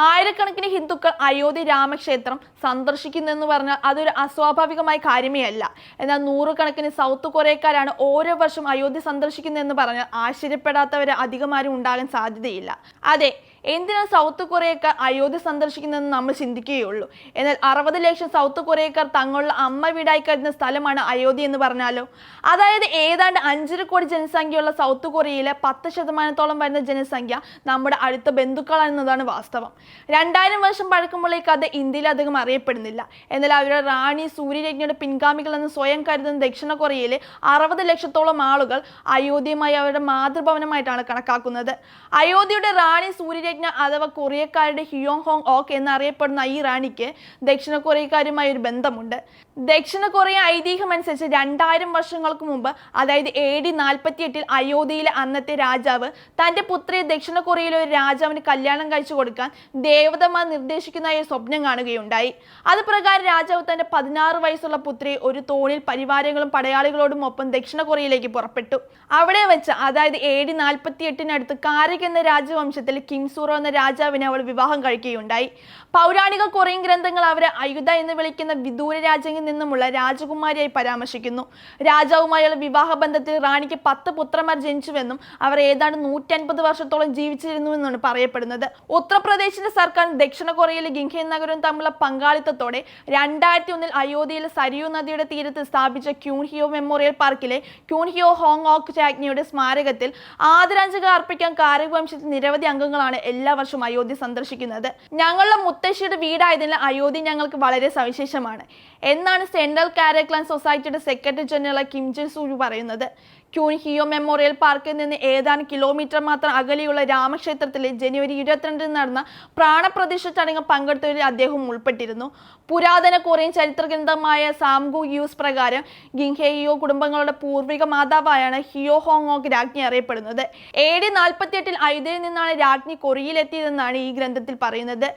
ആയിരക്കണക്കിന് ഹിന്ദുക്കൾ അയോധ്യ രാമക്ഷേത്രം സന്ദർശിക്കുന്നെന്ന് പറഞ്ഞാൽ അതൊരു അസ്വാഭാവികമായ കാര്യമേ അല്ല. എന്നാൽ നൂറുകണക്കിന് സൗത്ത് കൊറിയക്കാരാണ് ഓരോ വർഷം അയോധ്യ സന്ദർശിക്കുന്നതെന്ന് പറഞ്ഞാൽ ആശ്ചര്യപ്പെടാത്തവരെ അധികമാരും ഉണ്ടാകാൻ സാധ്യതയില്ല. അതെ, എന്തിനാണ് സൗത്ത് കൊറിയക്കാർ അയോധ്യ സന്ദർശിക്കുന്നതെന്ന് നമ്മൾ ചിന്തിക്കുകയുള്ളൂ. എന്നാൽ 60 ലക്ഷം സൗത്ത് കൊറിയക്കാർ തങ്ങളുടെ അമ്മ വീടായി കരുതുന്ന സ്ഥലമാണ് അയോധ്യ എന്ന് പറഞ്ഞാലോ. അതായത് ഏതാണ്ട് 5.5 കോടി ജനസംഖ്യയുള്ള സൗത്ത് കൊറിയയിലെ 10% വരുന്ന ജനസംഖ്യ നമ്മുടെ അടുത്ത ബന്ധുക്കളാണെന്നതാണ് വാസ്തവം. 2000 വർഷം പഴക്കമുള്ള ഈ കഥ ഇന്ത്യയിൽ അധികം അറിയപ്പെടുന്നില്ല. എന്നാൽ അവരുടെ റാണി സൂര്യരജ്ഞയുടെ പിൻഗാമികളെന്ന് സ്വയം കരുതുന്ന ദക്ഷിണ കൊറിയയിലെ 60 ലക്ഷത്തോളം ആളുകൾ അയോധ്യയുമായി അവരുടെ മാതൃഭവനമായിട്ടാണ് കണക്കാക്കുന്നത്. അയോധ്യയുടെ റാണി സൂര്യരജ്ഞ അഥവാ കൊറിയക്കാരുടെ ഹിയോങ് ഹോങ് ഓക്ക് എന്നറിയപ്പെടുന്ന ഈ റാണിക്ക് ദക്ഷിണ കൊറിയക്കാരുമായി ഒരു ബന്ധമുണ്ട്. ദക്ഷിണ കൊറിയ ഐതിഹ്യം അനുസരിച്ച് 2000 വർഷങ്ങൾക്ക് മുമ്പ്, അതായത് AD 48 അയോധ്യയിലെ അന്നത്തെ രാജാവ് തന്റെ പുത്രിയെ ദക്ഷിണ കൊറിയയിലെ ഒരു രാജാവിന് കല്യാണം കഴിച്ചു കൊടുക്കാൻ ദേവതമാർ നിർദ്ദേശിക്കുന്നതായി സ്വപ്നം കാണുകയുണ്ടായി. അത് പ്രകാരം രാജാവ് തന്റെ 16 വയസ്സുള്ള പുത്രിയെ ഒരു തോണിയിൽ പരിവാരങ്ങളും പടയാളികളോടും ഒപ്പം ദക്ഷിണ കൊറിയയിലേക്ക് പുറപ്പെട്ടു. അവിടെ വെച്ച്, അതായത് AD 48 കാരക് എന്ന രാജവംശത്തിൽ കിംസൂറോ എന്ന രാജാവിനെ അവൾ വിവാഹം കഴിക്കുകയുണ്ടായി. പൗരാണിക കൊറിയൻ ഗ്രന്ഥങ്ങൾ അവരെ അയുധ എന്ന് വിളിക്കുന്ന വിദൂര രാജ്യങ്ങളിൽ നിന്നുമുള്ള രാജകുമാരിയായി പരാമർശിക്കുന്നു. രാജാവുമായുള്ള വിവാഹബന്ധത്തിൽ റാണിക്ക് 10 പുത്രന്മാർ ജനിച്ചുവെന്നും അവർ ഏതാണ്ട് 150 വർഷത്തോളം ജീവിച്ചിരുന്നുവെന്നാണ് പറയപ്പെടുന്നത്. ഉത്തർപ്രദേശിന്റെ സർക്കാർ ദക്ഷിണ കൊറിയയിലെ ഗിംഖേ നഗരവും തമ്മിലുള്ള പങ്കാളിത്തത്തോടെ 2001 അയോധ്യയിലെ സരിയൂ നദിയുടെ തീരത്ത് സ്ഥാപിച്ച ക്യൂൻഹിയോ മെമ്മോറിയൽ പാർക്കിലെ ക്യൂൻഹിയോ ഹോങ് ഓക്ക് രാജ്ഞിയുടെ സ്മാരകത്തിൽ ആദരാഞ്ജലികൾ അർപ്പിക്കാൻ കാരക് വംശത്തിൽ നിരവധി അംഗങ്ങളാണ് എല്ലാ വർഷവും അയോധ്യ സന്ദർശിക്കുന്നത്. ഞങ്ങളുടെ മുത്തശ്ശിയുടെ വീടായതിനാൽ അയോധ്യ ഞങ്ങൾക്ക് വളരെ സവിശേഷമാണ് എന്നാണ് സെൻട്രൽ കാരക് ലാൻഡ് സൊസൈറ്റിയുടെ സെക്രട്ടറി ജനറൽ കിം ജെ സൂരു പറയുന്നത്. ക്യൂൻഹിയോ മെമ്മോറിയൽ പാർക്കിൽ നിന്ന് ഏതാനും കിലോമീറ്റർ മാത്രം അകലെയുള്ള രാമക്ഷേത്രത്തിലെ ജനുവരി 22 നടന്ന പ്രാണപ്രതിഷ്ഠ ചടങ്ങ് പങ്കെടുത്തവരിൽ അദ്ദേഹം ഉൾപ്പെട്ടിരുന്നു. പുരാതന കൊറിയൻ ചരിത്ര ഗ്രന്ഥമായ സാംഗു യൂസ് പ്രകാരം ഗിംഖേഹിയോ കുടുംബങ്ങളുടെ പൂർവിക മാതാവായാണ് ഹിയോ ഹോങ് ഓക്ക് രാജ്ഞി അറിയപ്പെടുന്നത്. AD 48 അയോധ്യയിൽ നിന്നാണ് രാജ്ഞി കൊറിയയിലെത്തിയതെന്നാണ് ഈ ഗ്രന്ഥത്തിൽ പറയുന്നത്.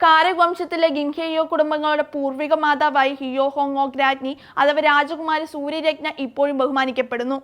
കാരക് വംശത്തിലെ ഗിംഖേഹിയോ കുടുംബങ്ങളുടെ പൂർവിക മാതാവായി ഹിയോ ഹോങ് ഓക്ക് രാജ്ഞി അഥവാ രാജകുമാരി സൂര്യരജ്ഞ ഇപ്പോഴും ബഹുമാനിക്കപ്പെടുന്നു.